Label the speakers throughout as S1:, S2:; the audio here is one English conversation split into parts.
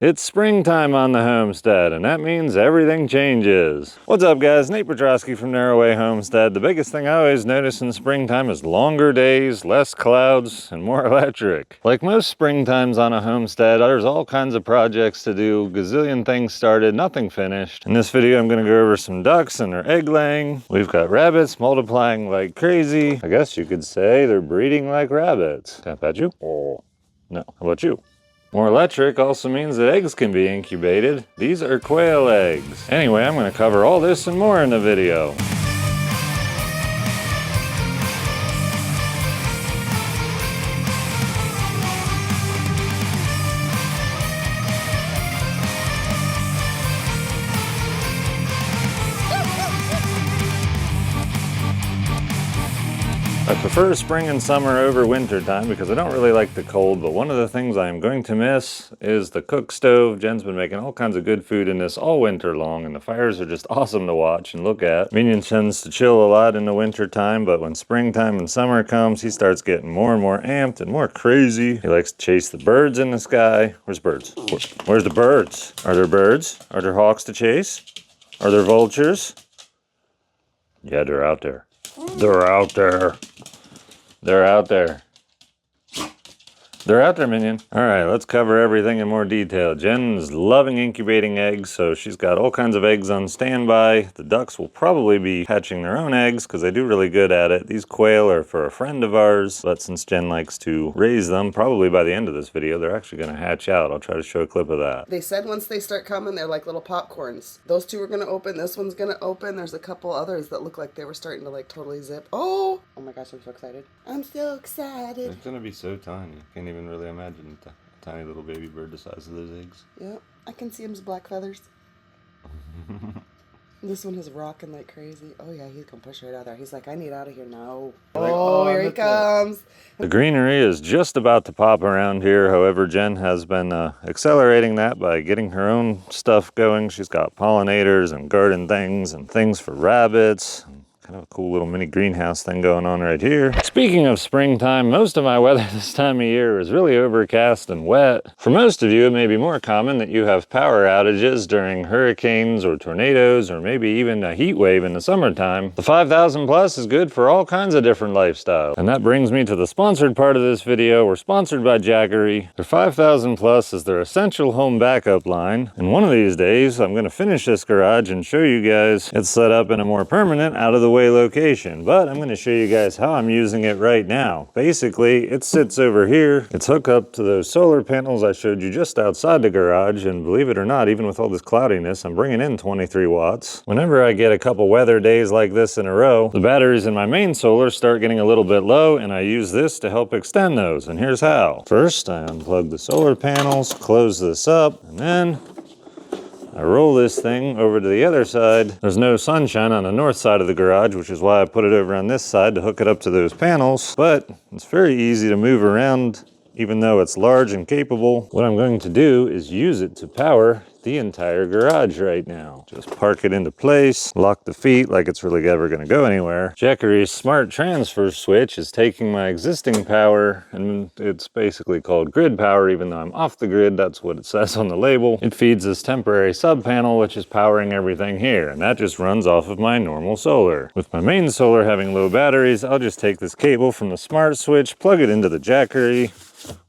S1: It's springtime on the homestead, and that means everything changes. What's up, guys? Nate Petrosky from Narrowway Homestead. The biggest thing I always notice in springtime is longer days, less clouds, and more electric. Like most springtimes on a homestead, there's all kinds of projects to do, gazillion things started, nothing finished. In this video, I'm gonna go over some ducks and their egg laying. We've got rabbits multiplying like crazy. I guess you could say they're breeding like rabbits. Can I pet you? Oh, no. How about you? More electric also means that eggs can be incubated. These are quail eggs. Anyway, I'm going to cover all this and more in the video. I prefer spring and summer over winter time because I don't really like the cold, but one of the things I am going to miss is the cook stove. Jen's been making all kinds of good food in this all winter long, and the fires are just awesome to watch and look at. Minion tends to chill a lot in the winter time, but when springtime and summer comes, he starts getting more and more amped and more crazy. He likes to chase the birds in the sky. Where's birds? Where's the birds? Are there birds? Are there hawks to chase? Are there vultures? Yeah, they're out there. They're out there. They're out there. They're out there, Minion. All right, let's cover everything in more detail. Jen's loving incubating eggs, so she's got all kinds of eggs on standby. The ducks will probably be hatching their own eggs because they do really good at it. These quail are for a friend of ours, but since Jen likes to raise them, probably by the end of this video, they're actually going to hatch out. I'll try to show a clip of that.
S2: They said once they start coming, they're like little popcorns. Those two are going to open. This one's going to open. There's a couple others that look like they were starting to like totally zip. Oh my gosh, I'm so excited. I'm so excited.
S1: It's going to be so tiny. Can't even really imagine a tiny little baby bird the size of those eggs.
S2: Yep, I can see him as black feathers. This one is rocking like crazy. Oh yeah, he's gonna push right out there. He's like, I need out of here now. Oh, here he comes.
S1: The greenery is just about to pop around here. However, Jen has been accelerating that by getting her own stuff going. She's got pollinators and garden things and things for rabbits. Kind of a cool little mini greenhouse thing going on right here. Speaking of springtime, most of my weather this time of year is really overcast and wet. For most of you, it may be more common that you have power outages during hurricanes or tornadoes, or maybe even a heat wave in the summertime. The 5000 plus is good for all kinds of different lifestyles. And that brings me to the sponsored part of this video. We're sponsored by Jackery. Their 5000 plus is their essential home backup line. And one of these days, I'm going to finish this garage and show you guys it's set up in a more permanent, out of the way location, but I'm going to show you guys how I'm using it right now. Basically, it sits over here. It's hooked up to those solar panels I showed you just outside the garage, and believe it or not, even with all this cloudiness, I'm bringing in 23 watts. Whenever I get a couple weather days like this in a row, the batteries in my main solar start getting a little bit low, and I use this to help extend those, and here's how. First, I unplug the solar panels, close this up, and then I roll this thing over to the other side. There's no sunshine on the north side of the garage, which is why I put it over on this side to hook it up to those panels, but it's very easy to move around even though it's large and capable. What I'm going to do is use it to power the entire garage right now. Just park it into place, lock the feet like it's really ever going to go anywhere. Jackery's smart transfer switch is taking my existing power, and it's basically called grid power, even though I'm off the grid. That's what it says on the label. It feeds this temporary sub panel, which is powering everything here, and that just runs off of my normal solar. With my main solar having low batteries, I'll just take this cable from the smart switch, plug it into the Jackery,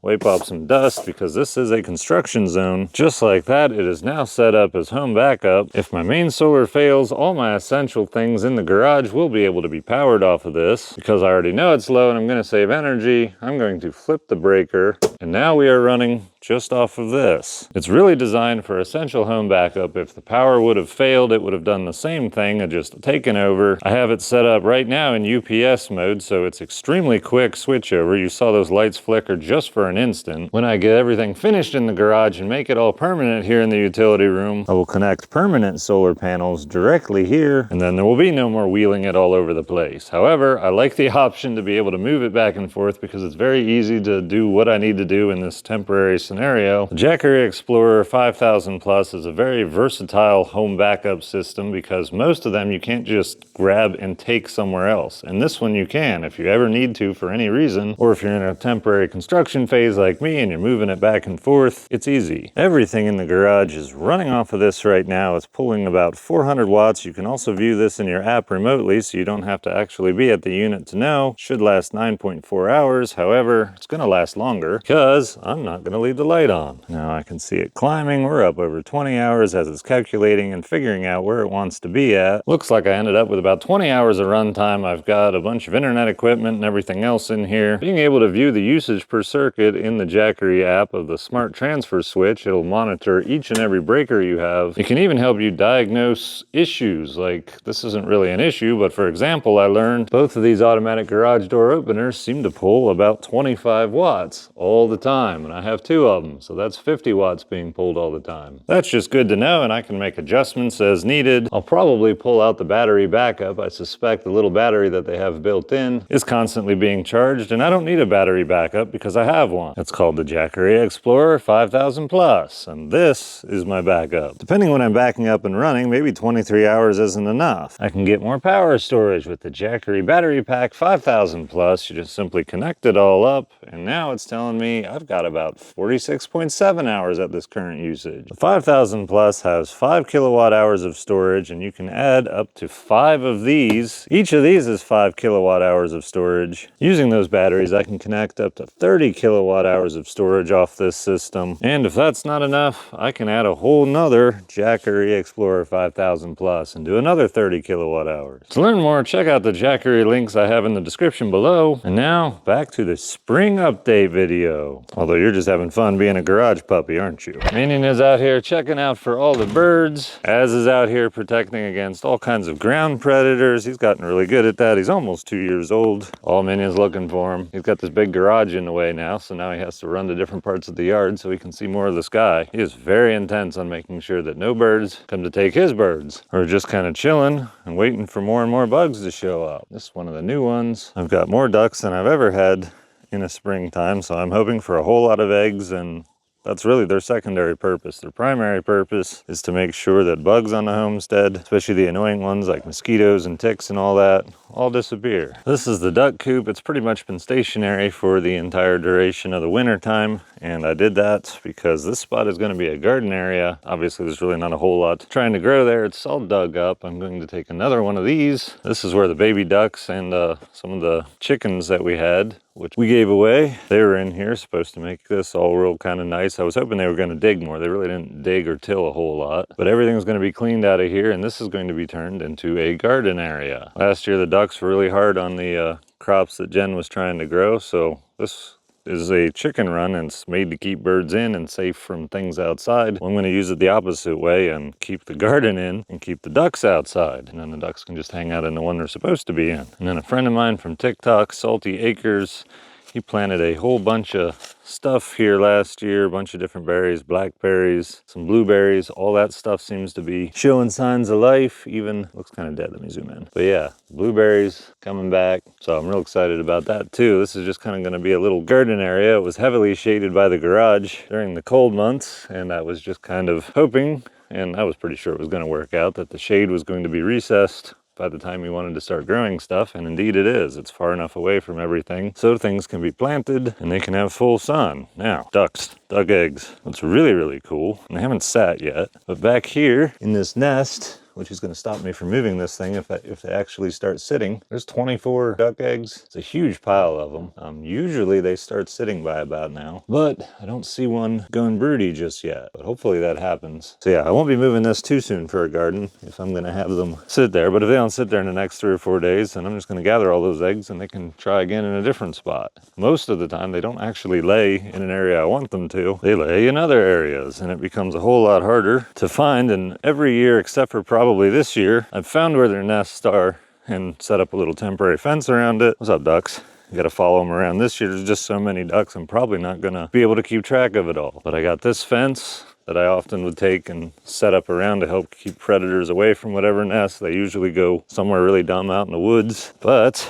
S1: wipe off some dust because this is a construction zone. Just like that, it is now set up as home backup. If my main solar fails, all my essential things in the garage will be able to be powered off of this. Because I already know it's low and I'm going to save energy, I'm going to flip the breaker, and now we are running just off of this. It's really designed for essential home backup. If the power would have failed, it would have done the same thing and just taken over. I have it set up right now in UPS mode, so it's extremely quick switchover. You saw those lights flicker just for an instant. When I get everything finished in the garage and make it all permanent here in the utility room, I will connect permanent solar panels directly here, and then there will be no more wheeling it all over the place. However, I like the option to be able to move it back and forth because it's very easy to do what I need to do in this temporary scenario. The Jackery Explorer 5000 Plus is a very versatile home backup system because most of them you can't just grab and take somewhere else. And this one you can if you ever need to for any reason, or if you're in a temporary construction phase like me and you're moving it back and forth, it's easy. Everything in the garage is running off of this right now. It's pulling about 400 watts. You can also view this in your app remotely, so you don't have to actually be at the unit to know. Should last 9.4 hours. However, it's gonna last longer because I'm not gonna leave the light on. Now I can see it climbing. We're up over 20 hours as it's calculating and figuring out where it wants to be at. Looks like I ended up with about 20 hours of runtime. I've got a bunch of internet equipment and everything else in here. Being able to view the usage per circuit in the Jackery app of the smart transfer switch, it'll monitor each and every breaker you have. It can even help you diagnose issues. Like, this isn't really an issue, but for example, I learned both of these automatic garage door openers seem to pull about 25 watts all the time, and I have two of them, so that's 50 watts being pulled all the time. That's just good to know, and I can make adjustments as needed. I'll probably pull out the battery backup. I suspect the little battery that they have built in is constantly being charged, and I don't need a battery backup because I have one. It's called the Jackery Explorer 5000 Plus, and this is my backup. Depending when I'm backing up and running, maybe 23 hours isn't enough. I can get more power storage with the Jackery Battery Pack 5000 Plus. You just simply connect it all up, and now it's telling me I've got about 46.7 hours at this current usage. The 5000 Plus has 5 kilowatt hours of storage, and you can add up to 5 of these. Each of these is 5 kilowatt hours of storage. Using those batteries, I can connect up to 30 kilowatt hours of storage off this system. And if that's not enough, I can add a whole nother Jackery Explorer 5000 Plus and do another 30 kilowatt hours. To learn more, check out the Jackery links I have in the description below. And now, back to the spring update video. Although you're just having fun being a garage puppy, aren't you? Minion is out here checking out for all the birds. Az is out here protecting against all kinds of ground predators. He's gotten really good at that. He's almost 2 years old. All Minion's looking for him. He's got this big garage in the way now, so now he has to run to different parts of the yard so he can see more of the sky. He is very intense on making sure that no birds come to take his birds. We're just kind of chilling and waiting for more and more bugs to show up. This is one of the new ones. I've got more ducks than I've ever had in a springtime, so I'm hoping for a whole lot of eggs, and that's really their secondary purpose. Their primary purpose is to make sure that bugs on the homestead, especially the annoying ones like mosquitoes and ticks and all that, all disappear. This is the duck coop. It's pretty much been stationary for the entire duration of the winter time, and I did that because this spot is going to be a garden area. Obviously there's really not a whole lot trying to grow there. It's all dug up. I'm going to take another one of these. This is where the baby ducks and some of the chickens that we had, which we gave away, they were in here, supposed to make this all real kind of nice. I was hoping they were going to dig more. They really didn't dig or till a whole lot, but everything's going to be cleaned out of here, and this is going to be turned into a garden area. Last year the ducks were really hard on the crops that Jen was trying to grow, so this is a chicken run, and it's made to keep birds in and safe from things outside. Well, I'm going to use it the opposite way and keep the garden in and keep the ducks outside, and then the ducks can just hang out in the one they're supposed to be in. And then a friend of mine from TikTok, Salty Acres, he planted a whole bunch of stuff here last year, a bunch of different berries, blackberries, some blueberries. All that stuff seems to be showing signs of life. Even looks kind of dead. Let me zoom in. But yeah, blueberries coming back. So I'm real excited about that too. This is just kind of going to be a little garden area. It was heavily shaded by the garage during the cold months, and I was just kind of hoping, and I was pretty sure it was going to work out, that the shade was going to be recessed by the time you wanted to start growing stuff, and indeed it is. It's far enough away from everything so things can be planted and they can have full sun. Now, ducks, duck eggs. That's really, really cool. And they haven't sat yet, but back here in this nest, which is going to stop me from moving this thing if they actually start sitting. There's 24 duck eggs. It's a huge pile of them. Usually they start sitting by about now, but I don't see one going broody just yet, but hopefully that happens. So yeah, I won't be moving this too soon for a garden if I'm going to have them sit there, but if they don't sit there in the next 3 or 4 days, then I'm just going to gather all those eggs and they can try again in a different spot. Most of the time they don't actually lay in an area I want them to. They lay in other areas, and it becomes a whole lot harder to find. And every year except for probably this year, I've found where their nests are and set up a little temporary fence around it. What's up, ducks? You gotta follow them around. This year there's just so many ducks, I'm probably not gonna be able to keep track of it all. But I got this fence that I often would take and set up around to help keep predators away from whatever nest. They usually go somewhere really dumb out in the woods. But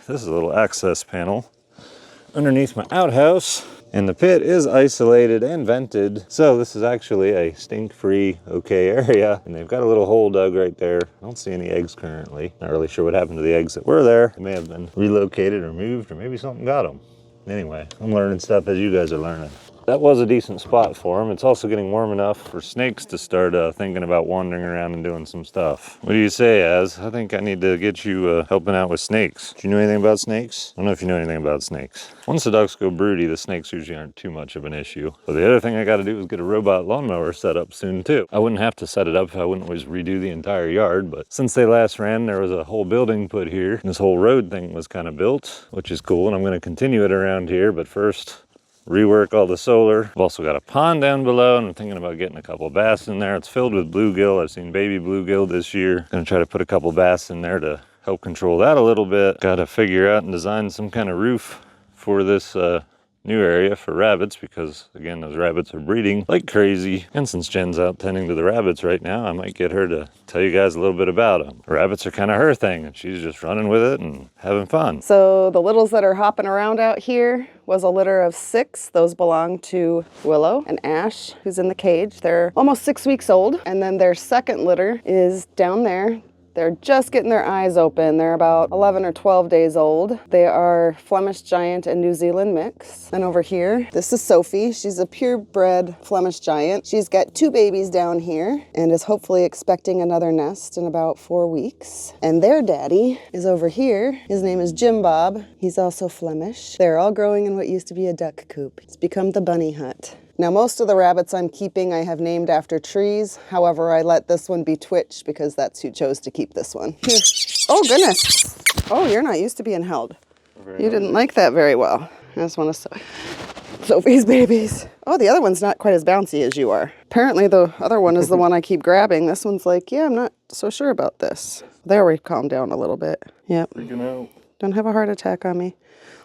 S1: this is a little access panel underneath my outhouse. And the pit is isolated and vented, so this is actually a stink-free, okay area. And they've got a little hole dug right there. I don't see any eggs currently. Not really sure what happened to the eggs that were there. They may have been relocated or moved, or maybe something got them. Anyway, I'm learning stuff as you guys are learning. That was a decent spot for them. It's also getting warm enough for snakes to start thinking about wandering around and doing some stuff. What do you say, Az? I think I need to get you helping out with snakes. Do you know anything about snakes? I don't know if you know anything about snakes. Once the ducks go broody, the snakes usually aren't too much of an issue. But the other thing I got to do is get a robot lawnmower set up soon too. I wouldn't have to set it up if I wouldn't always redo the entire yard, but since they last ran, there was a whole building put here. And this whole road thing was kind of built, which is cool, and I'm going to continue it around here, but first, rework all the solar. I've also got a pond down below, and I'm thinking about getting a couple bass in there. It's filled with bluegill. I've seen baby bluegill this year. Gonna try to put a couple bass in there to help control that a little bit. Gotta figure out and design some kind of roof for this new area for rabbits, because again, those rabbits are breeding like crazy. And since Jen's out tending to the rabbits right now, I might get her to tell you guys a little bit about them. Rabbits are kind of her thing, and she's just running with it and having fun.
S2: So the littles that are hopping around out here was a litter of 6. Those belong to Willow and Ash, who's in the cage. They're almost 6 weeks old. And then their second litter is down there. They're just getting their eyes open. They're about 11 or 12 days old. They are Flemish Giant and New Zealand mix. And over here, this is Sophie. She's a purebred Flemish Giant. She's got 2 babies down here and is hopefully expecting another nest in about 4 weeks. And their daddy is over here. His name is Jim Bob. He's also Flemish. They're all growing in what used to be a duck coop. It's become the bunny hut. Now, most of the rabbits I'm keeping I have named after trees. However, I let this one be Twitch because that's who chose to keep this one. Here. Oh, goodness. Oh, you're not used to being held. You didn't like that very well. I just want to Sophie's babies. Oh, the other one's not quite as bouncy as you are. Apparently, the other one is the one I keep grabbing. This one's like, yeah, I'm not so sure about this. There, we calmed down a little bit. Yep.
S1: Freaking out.
S2: Don't have a heart attack on me.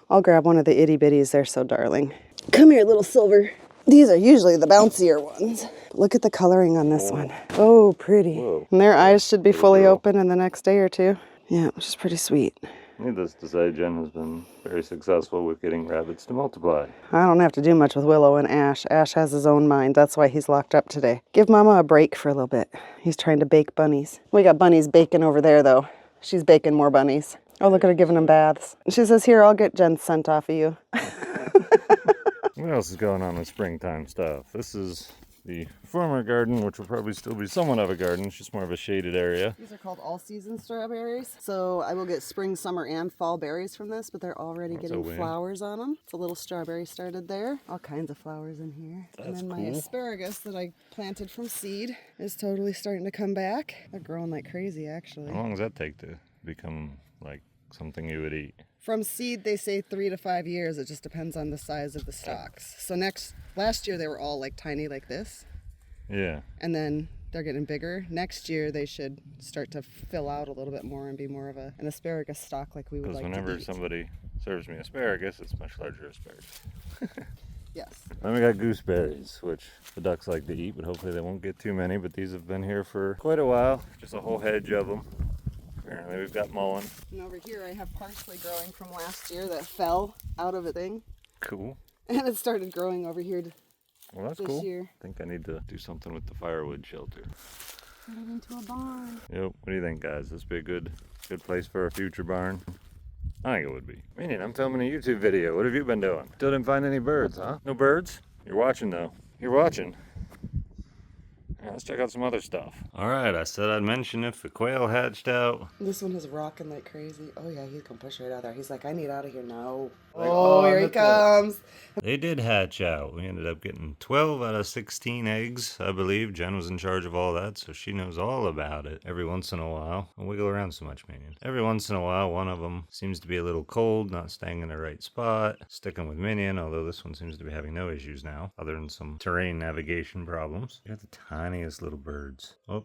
S2: I'll grab one of the itty bitties. They're so darling. Come here, little Silver. These are usually the bouncier ones. Look at the coloring on this one. Oh, pretty.
S1: Whoa.
S2: And their eyes should be fully open in the next day or two. Yeah, which is pretty sweet.
S1: Needless to say, Jen has been very successful with getting rabbits to multiply.
S2: I don't have to do much with Willow and Ash. Ash has his own mind. That's why he's locked up today. Give Mama a break for a little bit. He's trying to bake bunnies. We got bunnies baking over there, though. She's baking more bunnies. Oh, look at her giving them baths. She says, here, I'll get Jen's scent off of you.
S1: What else is going on with springtime stuff? This is the former garden, which will probably still be somewhat of a garden. It's just more of a shaded area.
S2: These are called all-season strawberries. So I will get spring, summer, and fall berries from this, but they're already getting flowers on them. It's a little strawberry started there. All kinds of flowers in here.
S1: That's
S2: and then
S1: cool.
S2: my asparagus that I planted from seed is totally starting to come back. They're growing like crazy, actually.
S1: How long does that take to become like something you would eat?
S2: From seed, they say 3 to 5 years. It just depends on the size of the stalks. So last year they were all like tiny like this.
S1: Yeah.
S2: And then they're getting bigger. Next year they should start to fill out a little bit more and be more of an asparagus stalk like we would like to eat.
S1: Because whenever somebody serves me asparagus, it's much larger asparagus.
S2: Yes.
S1: Then we got gooseberries, which the ducks like to eat, but hopefully they won't get too many. But these have been here for quite a while. Just a whole hedge of them. Apparently we've got mullein.
S2: And over here I have parsley growing from last year that fell out of a thing.
S1: Cool.
S2: And it started growing over here
S1: Well, that's
S2: this
S1: cool.
S2: year.
S1: I think I need to do something with the firewood shelter.
S2: Turn it into a barn.
S1: Yep. What do you think, guys? This be a good place for a future barn? I think it would be. Meaning, I'm filming a YouTube video. What have you been doing? Still didn't find any birds, huh? No birds? You're watching, though. You're watching. Yeah, let's check out some other stuff. All right, I said I'd mention if the quail hatched out.
S2: This one is rocking like crazy. Oh yeah, he's gonna push right out there. He's like, I need out of here now.
S1: Like,
S2: oh, here he comes.
S1: They did hatch out. We ended up getting 12 out of 16 eggs, I believe. Jen was in charge of all that, so she knows all about it. Every once in a while, don't wiggle around so much, Minion. Every once in a while, one of them seems to be a little cold, not staying in the right spot, sticking with Minion, although this one seems to be having no issues now, other than some terrain navigation problems. You got the tiniest little birds. Oh,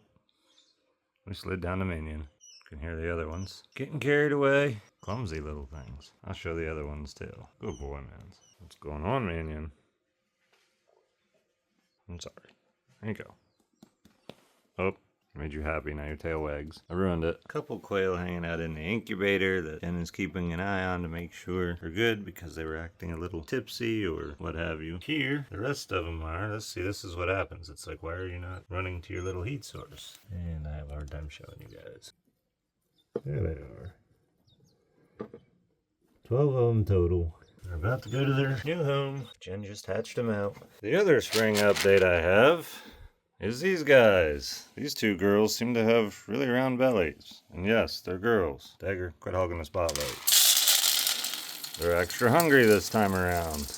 S1: we slid down to Minion. Can hear the other ones. Getting carried away. Clumsy little things. I'll show the other ones too. Good boy, man. What's going on, Minion? I'm sorry. There you go. Oh, Made you happy, now your tail wags. I ruined it. A couple quail hanging out in the incubator that Jen is keeping an eye on to make sure they're good because they were acting a little tipsy or what have you. Here, the rest of them are. Let's see, this is what happens. It's like, why are you not running to your little heat source? And I have a hard time showing you guys. There they are. 12 of them total. They're about to go to their new home. Jen just hatched them out. The other spring update I have is these guys. These two girls seem to have really round bellies. And yes, they're girls. Dagger, quit hogging the spotlight. They're extra hungry this time around.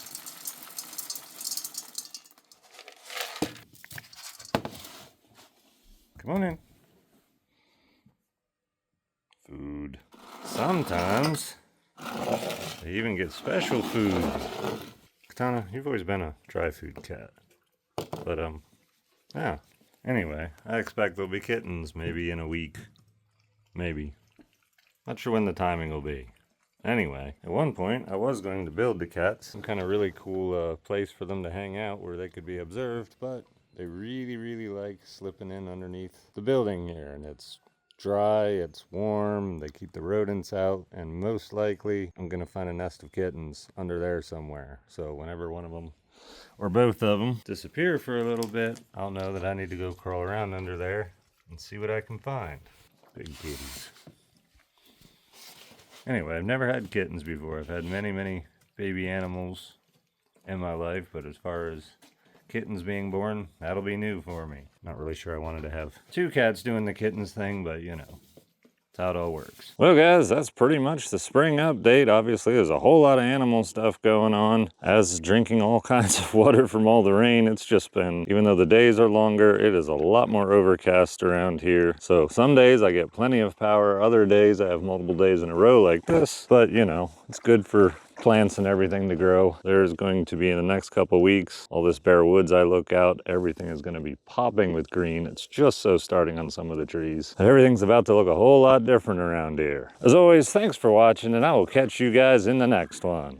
S1: Come on in. Food. Sometimes they even get special food. Katana, you've always been a dry food cat. But, yeah. Anyway, I expect there'll be kittens maybe in a week. Maybe. Not sure when the timing will be. Anyway, at one point, I was going to build the cats some kind of really cool place for them to hang out where they could be observed, but they really, really like slipping in underneath the building here, and it's dry, it's warm, they keep the rodents out, and most likely I'm gonna find a nest of kittens under there somewhere. So whenever one of them or both of them disappear for a little bit, I'll know that I need to go crawl around under there and see what I can find. Big kitties. Anyway, I've never had kittens before. I've had many, many baby animals in my life, but as far as kittens being born, that'll be new for me. Not really sure I wanted to have two cats doing the kittens thing, but you know, that's how it all works. Well guys, that's pretty much the spring update. Obviously there's a whole lot of animal stuff going on. As drinking all kinds of water from all the rain, it's just been, even though the days are longer, it is a lot more overcast around here. So some days I get plenty of power, other days I have multiple days in a row like this. But you know, it's good for plants and everything to grow. There's going to be in the next couple weeks, all this bare woods I look out, everything is going to be popping with green. It's just so starting on some of the trees. Everything's about to look a whole lot different around here. As always, thanks for watching, and I will catch you guys in the next one.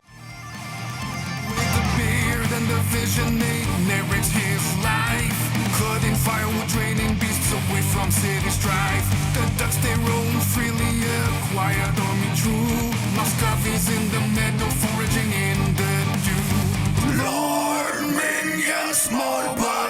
S3: With the beard and the vision, he narrates his life. Cutting firewood, draining beasts away from city strife. The ducks they roam freely, a quiet army true. Muscovies in the meadow, foraging in the dew. Lord, minion, small boy.